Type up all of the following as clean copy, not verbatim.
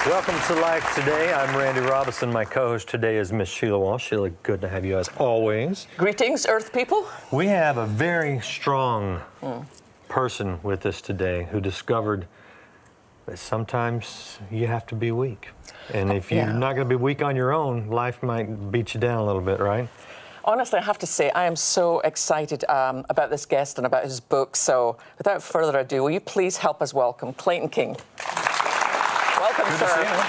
Welcome to Life Today. I'm Randy Robinson. My co-host today is Miss Sheila Walsh. Sheila, good to have you as always. Greetings, Earth people. We have a very strong person with us today who discovered that sometimes you have to be weak. And if you're not going to be weak on your own, life might beat you down a little bit, right? Honestly, I have to say, I am so excited about this guest and about his book. So without further ado, will you please help us welcome Clayton King. Welcome, Good sir. to see you.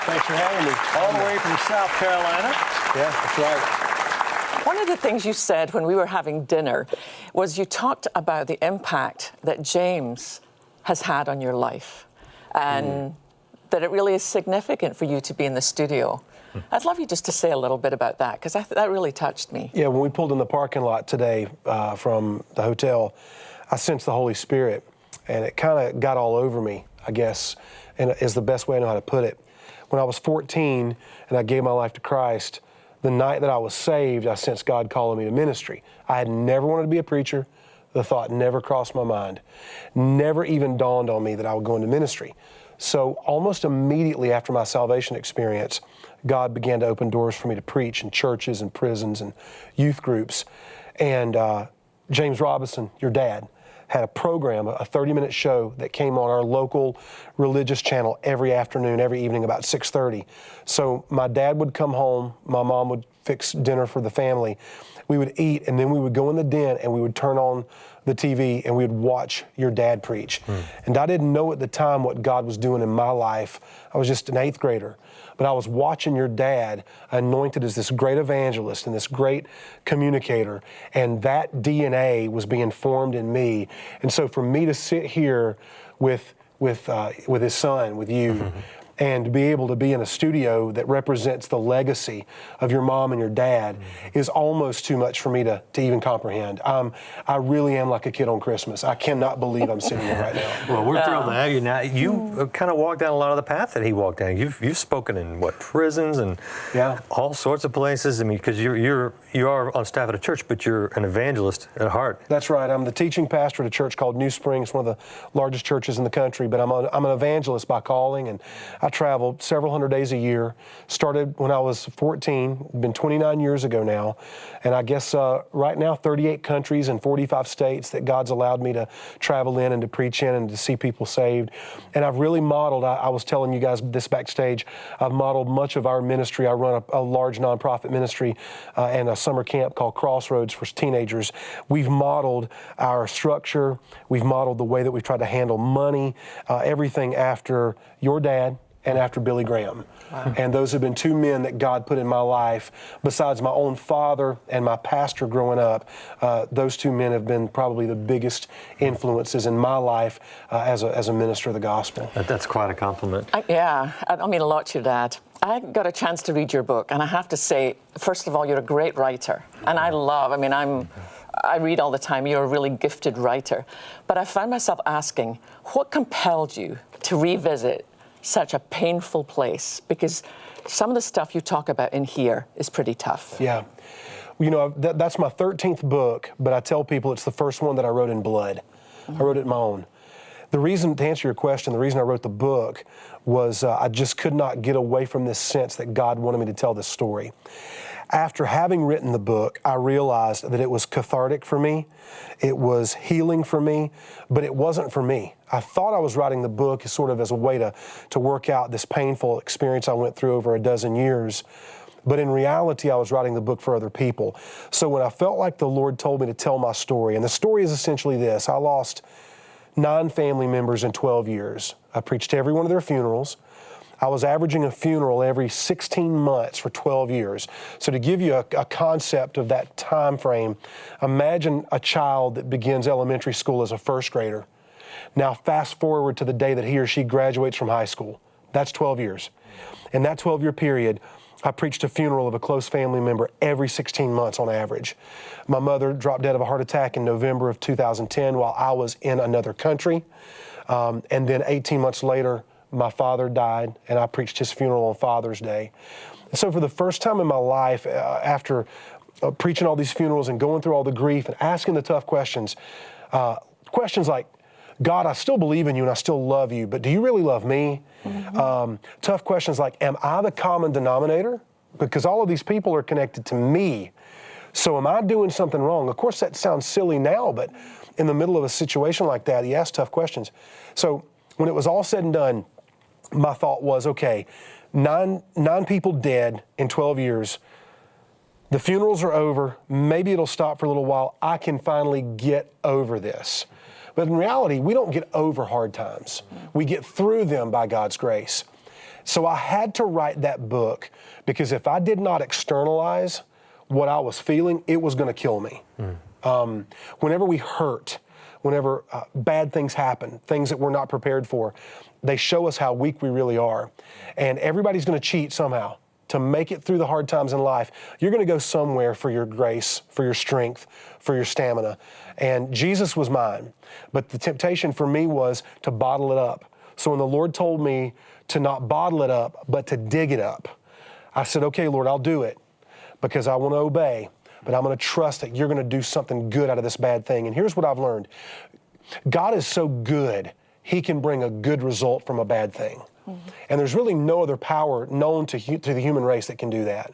Thanks for having me. All the way from South Carolina. Yeah, that's right. One of the things you said when we were having dinner was you talked about the impact that James has had on your life and that it really is significant for you to be in the studio. I'd love you just to say a little bit about that, because that really touched me. Yeah, when we pulled in the parking lot today from the hotel, I sensed the Holy Spirit, and it kind of got all over me, I guess, and is the best way I know how to put it. When I was 14 and I gave my life to Christ, the night that I was saved, I sensed God calling me to ministry. I had never wanted to be a preacher. The thought never crossed my mind. Never even dawned on me that I would go into ministry. So almost immediately after my salvation experience, God began to open doors for me to preach in churches and prisons and youth groups. And James Robinson, your dad, had a program, a 30-minute show that came on our local religious channel every afternoon, every evening about 6:30. So my dad would come home, my mom would fix dinner for the family, we would eat, and then we would go in the den and we would turn on the TV and we would watch your dad preach. And I didn't know at the time what God was doing in my life. I was just an 8th grader. But I was watching your dad anointed as this great evangelist and this great communicator, and that DNA was being formed in me. And so for me to sit here with his son, with you, and to be able to be in a studio that represents the legacy of your mom and your dad is almost too much for me to even comprehend. I really am like a kid on Christmas. I cannot believe I'm sitting here right now. Well, we're thrilled to have you now. You kind of walked down a lot of the path that he walked down. You've spoken in prisons and all sorts of places. I mean, because you are on staff at a church, but you're an evangelist at heart. That's right. I'm the teaching pastor at a church called New Springs, one of the largest churches in the country. But I'm an evangelist by calling, and I travel several hundred days a year. Started when I was 14, been 29 years ago now. And I guess right now 38 countries and 45 states that God's allowed me to travel in and to preach in and to see people saved. And I've really modeled, I was telling you guys this backstage, I've modeled much of our ministry. I run a large nonprofit ministry and a summer camp called Crossroads for teenagers. We've modeled our structure. We've modeled the way that we've tried to handle money, everything after your dad and after Billy Graham. Wow. And those have been two men that God put in my life. Besides my own father and my pastor growing up, those two men have been probably the biggest influences in my life as a minister of the gospel. That's quite a compliment. I mean a lot to your dad. I got a chance to read your book, and I have to say, first of all, you're a great writer. And I read all the time. You're a really gifted writer. But I found myself asking, what compelled you to revisit such a painful place? Because some of the stuff you talk about in here is pretty tough. Yeah. You know, that's my 13th book, but I tell people it's the first one that I wrote in blood. I wrote it my own. The reason, to answer your question, the reason I wrote the book was I just could not get away from this sense that God wanted me to tell this story. After having written the book, I realized that it was cathartic for me, it was healing for me, but it wasn't for me. I thought I was writing the book sort of as a way to work out this painful experience I went through over a dozen years. But in reality, I was writing the book for other people. So when I felt like the Lord told me to tell my story, and the story is essentially this: I lost 9 family members in 12 years. I preached to every one of their funerals. I was averaging a funeral every 16 months for 12 years. So to give you a concept of that time frame, imagine a child that begins elementary school as a 1st grader. Now fast forward to the day that he or she graduates from high school. That's 12 years. In that 12-year period, I preached a funeral of a close family member every 16 months on average. My mother dropped dead of a heart attack in November of 2010 while I was in another country. And then 18 months later, my father died, and I preached his funeral on Father's Day. So for the first time in my life, after preaching all these funerals and going through all the grief and asking the tough questions, questions like, God, I still believe in you and I still love you, but do you really love me? Tough questions like, am I the common denominator? Because all of these people are connected to me. So am I doing something wrong? Of course, that sounds silly now, but in the middle of a situation like that, he asked tough questions. So when it was all said and done, my thought was, okay, nine people dead in 12 years. The funerals are over. Maybe it'll stop for a little while. I can finally get over this. But in reality, we don't get over hard times. We get through them by God's grace. So I had to write that book because if I did not externalize what I was feeling, it was going to kill me. Whenever we hurt, whenever bad things happen, things that we're not prepared for, they show us how weak we really are. And everybody's going to cheat somehow to make it through the hard times in life. You're going to go somewhere for your grace, for your strength, for your stamina. And Jesus was mine. But the temptation for me was to bottle it up. So when the Lord told me to not bottle it up, but to dig it up, I said, okay, Lord, I'll do it because I want to obey, but I'm going to trust that you're going to do something good out of this bad thing. And here's what I've learned. God is so good, he can bring a good result from a bad thing. And there's really no other power known to the human race that can do that.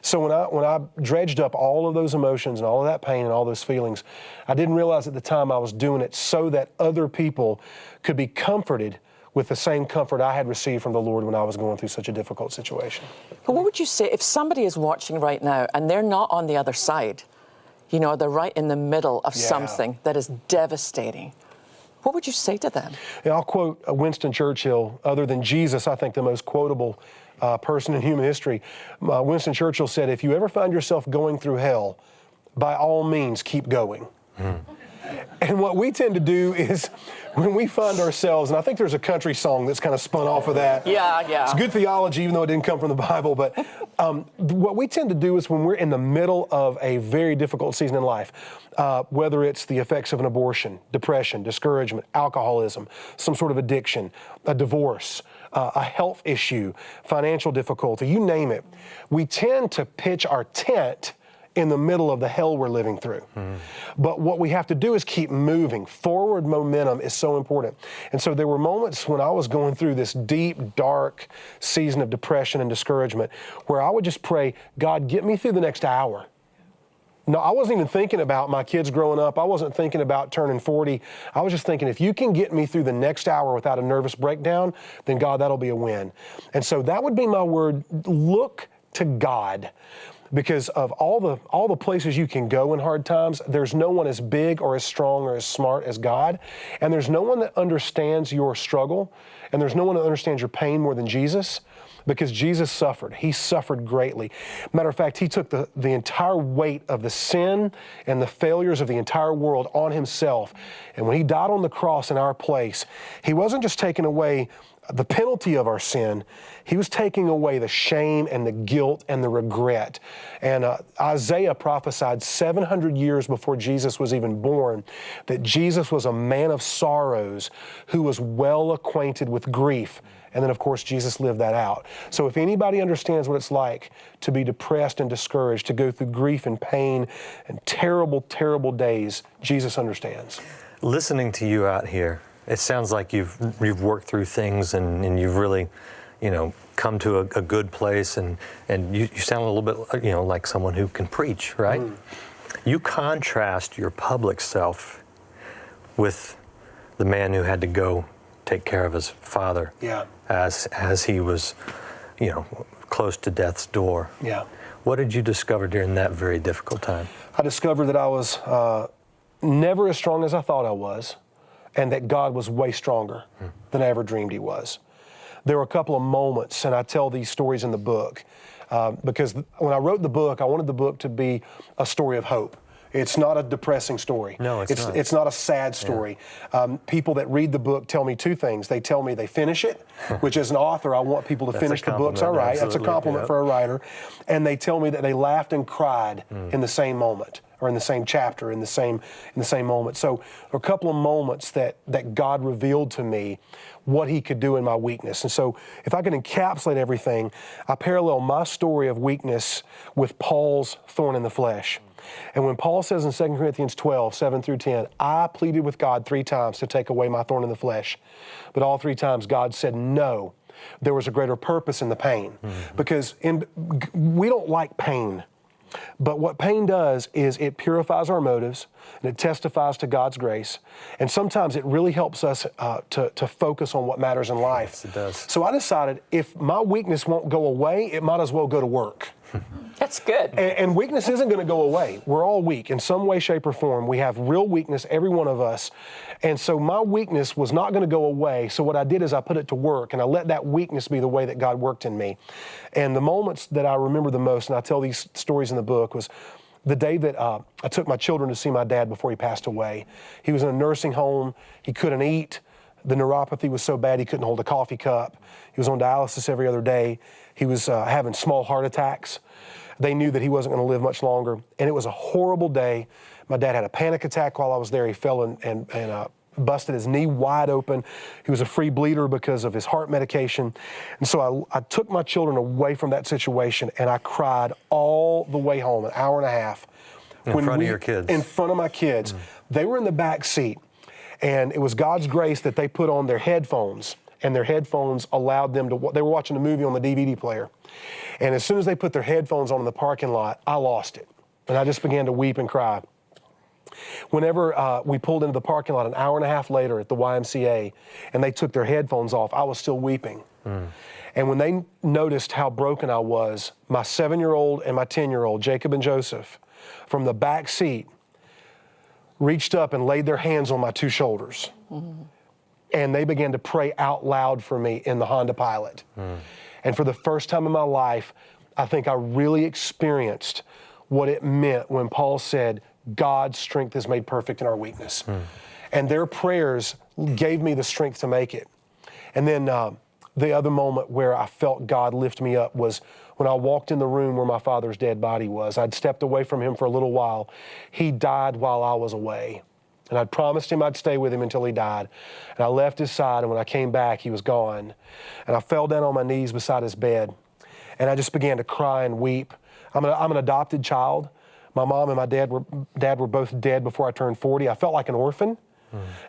So when I dredged up all of those emotions and all of that pain and all those feelings, I didn't realize at the time I was doing it so that other people could be comforted with the same comfort I had received from the Lord when I was going through such a difficult situation. But what would you say if somebody is watching right now and they're not on the other side? You know, they're right in the middle of something that is devastating. What would you say to them? Yeah, I'll quote Winston Churchill. Other than Jesus, I think the most quotable person in human history. Winston Churchill said, if you ever find yourself going through hell, by all means, keep going. And what we tend to do is when we find ourselves, and I think there's a country song that's kind of spun off of that. Yeah. It's good theology, even though it didn't come from the Bible. But what we tend to do is when we're in the middle of a very difficult season in life, whether it's the effects of an abortion, depression, discouragement, alcoholism, some sort of addiction, a divorce, a health issue, financial difficulty, you name it, we tend to pitch our tent in the middle of the hell we're living through. But what we have to do is keep moving. Forward momentum is so important. And so there were moments when I was going through this deep, dark season of depression and discouragement where I would just pray, God, get me through the next hour. No, I wasn't even thinking about my kids growing up. I wasn't thinking about turning 40. I was just thinking, if you can get me through the next hour without a nervous breakdown, then God, that'll be a win. And so that would be my word. Look to God. Because of all the places you can go in hard times, there's no one as big or as strong or as smart as God. And there's no one that understands your struggle. And there's no one that understands your pain more than Jesus. Because Jesus suffered. He suffered greatly. Matter of fact, he took the entire weight of the sin and the failures of the entire world on himself. And when he died on the cross in our place, he wasn't just taking away the penalty of our sin, he was taking away the shame and the guilt and the regret. And Isaiah prophesied 700 years before Jesus was even born that Jesus was a man of sorrows who was well acquainted with grief. And then, of course, Jesus lived that out. So if anybody understands what it's like to be depressed and discouraged, to go through grief and pain and terrible, terrible days, Jesus understands. Listening to you out here, it sounds like you've worked through things and you've really, come to a good place and you sound a little bit, like someone who can preach, right? You contrast your public self with the man who had to go take care of his father as he was, close to death's door. Yeah. What did you discover during that very difficult time? I discovered that I was never as strong as I thought I was, and that God was way stronger than I ever dreamed he was. There were a couple of moments, and I tell these stories in the book, because when I wrote the book, I wanted the book to be a story of hope. It's not a depressing story. No, it's not. It's not a sad story. Yeah. People that read the book tell me two things. They tell me they finish it, which as an author, I want people to finish the books I write. That's a compliment for a writer. And they tell me that they laughed and cried in the same moment, or in the same chapter, in the same moment. So there were a couple of moments that God revealed to me what he could do in my weakness. And so if I could encapsulate everything, I parallel my story of weakness with Paul's thorn in the flesh. And when Paul says in 2 Corinthians 12, 7 through 10, I pleaded with God 3 times to take away my thorn in the flesh. But all 3 times God said no. There was a greater purpose in the pain. Because we don't like pain. But what pain does is it purifies our motives and it testifies to God's grace. And sometimes it really helps us to focus on what matters in life. Yes, it does. So I decided if my weakness won't go away, it might as well go to work. That's good. And weakness isn't going to go away. We're all weak in some way, shape, or form. We have real weakness, every one of us. And so my weakness was not going to go away. So what I did is I put it to work, and I let that weakness be the way that God worked in me. And the moments that I remember the most, and I tell these stories in the book, was the day that I took my children to see my dad before he passed away. He was in a nursing home. He couldn't eat. The neuropathy was so bad he couldn't hold a coffee cup. He was on dialysis every other day. He was having small heart attacks. They knew that he wasn't going to live much longer. And it was a horrible day. My dad had a panic attack while I was there. He fell and busted his knee wide open. He was a free bleeder because of his heart medication. And so I took my children away from that situation, and I cried all the way home, an hour and a half. In front of your kids? In front of my kids. They were in the back seat, and it was God's grace that they put on their headphones, and their headphones allowed them to, they were watching a movie on the DVD player. And as soon as they put their headphones on in the parking lot, I lost it. And I just began to weep and cry. Whenever we pulled into the parking lot an hour and a half later at the YMCA and they took their headphones off, I was still weeping. And when they noticed how broken I was, my 7-year-old and my 10-year-old, Jacob and Joseph, from the back seat, reached up and laid their hands on my 2 shoulders. And they began to pray out loud for me in the Honda Pilot. And for the first time in my life, I think I really experienced what it meant when Paul said, God's strength is made perfect in our weakness. And their prayers gave me the strength to make it. And then the other moment where I felt God lift me up was when I walked in the room where my father's dead body was. I'd stepped away from him for a little while. He died while I was away. And I'd promised him I'd stay with him until he died. And I left his side, and when I came back, he was gone. And I fell down on my knees beside his bed, and I just began to cry and weep. I'm an adopted child. My mom and my dad were both dead before I turned 40. I felt like an orphan,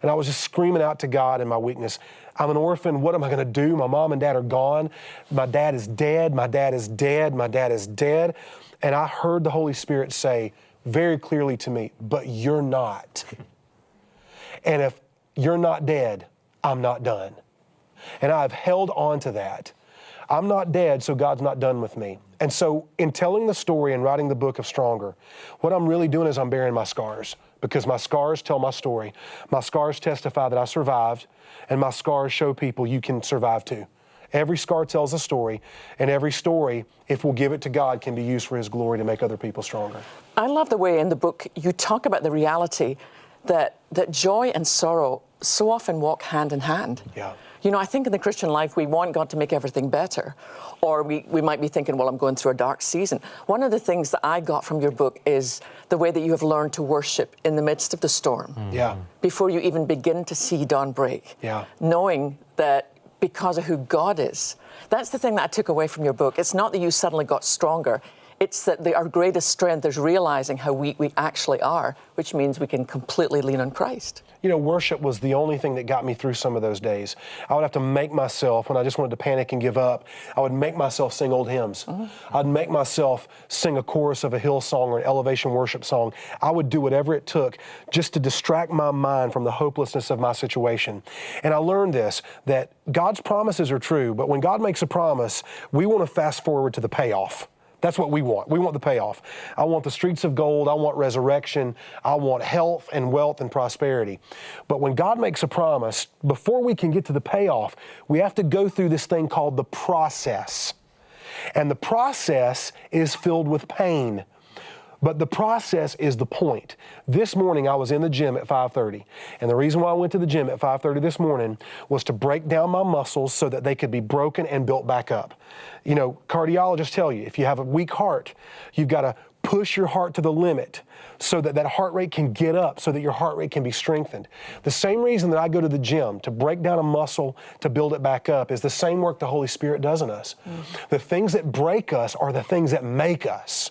and I was just screaming out to God in my weakness. I'm an orphan. What am I going to do? My mom and dad are gone. My dad is dead. My dad is dead. My dad is dead. And I heard the Holy Spirit say very clearly to me, but you're not. And if you're not dead, I'm not done. And I've held on to that. I'm not dead, so God's not done with me. And so in telling the story and writing the book of Stronger, what I'm really doing is I'm bearing my scars, because my scars tell my story. My scars testify that I survived, and my scars show people you can survive too. Every scar tells a story, and every story, if we'll give it to God, can be used for His glory to make other people stronger. I love the way in the book you talk about the reality that joy and sorrow so often walk hand in hand. Yeah. You know, I think in the Christian life, we want God to make everything better. Or we might be thinking, well, I'm going through a dark season. One of the things that I got from your book is the way that you have learned to worship in the midst of the storm. Yeah. Before you even begin to see dawn break. Yeah. Knowing that because of who God is. That's the thing that I took away from your book. It's not that you suddenly got stronger. It's that our greatest strength is realizing how weak we actually are, which means we can completely lean on Christ. You know, worship was the only thing that got me through some of those days. I would have to make myself, when I just wanted to panic and give up, I would make myself sing old hymns. I'd make myself sing a chorus of a hill song or an elevation worship song. I would do whatever it took just to distract my mind from the hopelessness of my situation. And I learned this, that God's promises are true, but when God makes a promise, we want to fast forward to the payoff. That's what we want. We want the payoff. I want the streets of gold. I want resurrection. I want health and wealth and prosperity. But when God makes a promise, before we can get to the payoff, we have to go through this thing called the process. And the process is filled with pain. But the process is the point. This morning I was in the gym at 5:30. And the reason why I went to the gym at 5:30 this morning was to break down my muscles so that they could be broken and built back up. You know, cardiologists tell you, if you have a weak heart, you've got to push your heart to the limit so that that heart rate can get up, so that your heart rate can be strengthened. The same reason that I go to the gym, to break down a muscle, to build it back up, is the same work the Holy Spirit does in us. The things that break us are the things that make us.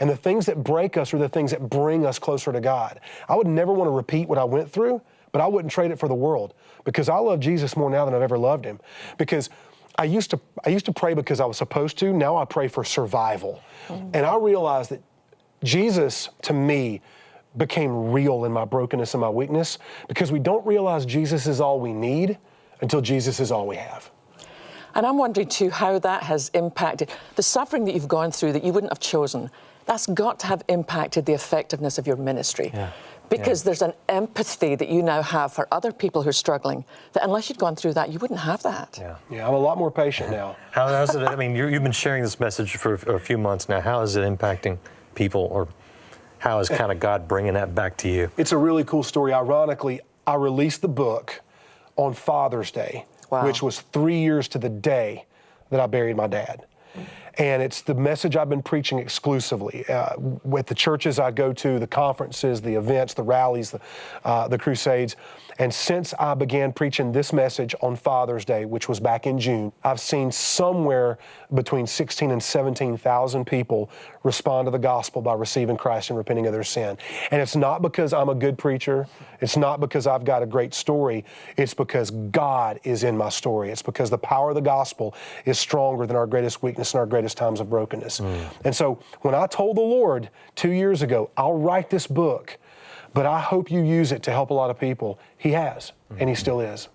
And the things that break us are the things that bring us closer to God. I would never want to repeat what I went through, but I wouldn't trade it for the world, because I love Jesus more now than I've ever loved him. Because I used to pray because I was supposed to. Now I pray for survival. And I realized that Jesus, to me, became real in my brokenness and my weakness, because we don't realize Jesus is all we need until Jesus is all we have. And I'm wondering too how that has impacted the suffering that you've gone through that you wouldn't have chosen. That's got to have impacted the effectiveness of your ministry. Yeah. Because there's an empathy that you now have for other people who are struggling that unless you'd gone through that, you wouldn't have that. Yeah, I'm a lot more patient now. How's it, I mean, you've been sharing this message for a few months now. How is it impacting people, or how is kind of God bringing that back to you? It's a really cool story. Ironically, I released the book on Father's Day, which was 3 years to the day that I buried my dad. And it's the message I've been preaching exclusively with the churches I go to, the conferences, the events, the rallies, the crusades. And since I began preaching this message on Father's Day, which was back in June, I've seen somewhere between 16 and 17,000 people respond to the gospel by receiving Christ and repenting of their sin. And it's not because I'm a good preacher. It's not because I've got a great story. It's because God is in my story. It's because the power of the gospel is stronger than our greatest weakness and our greatest times of brokenness. And so when I told the Lord 2 years ago, I'll write this book, but I hope you use it to help a lot of people, He has, and He still is.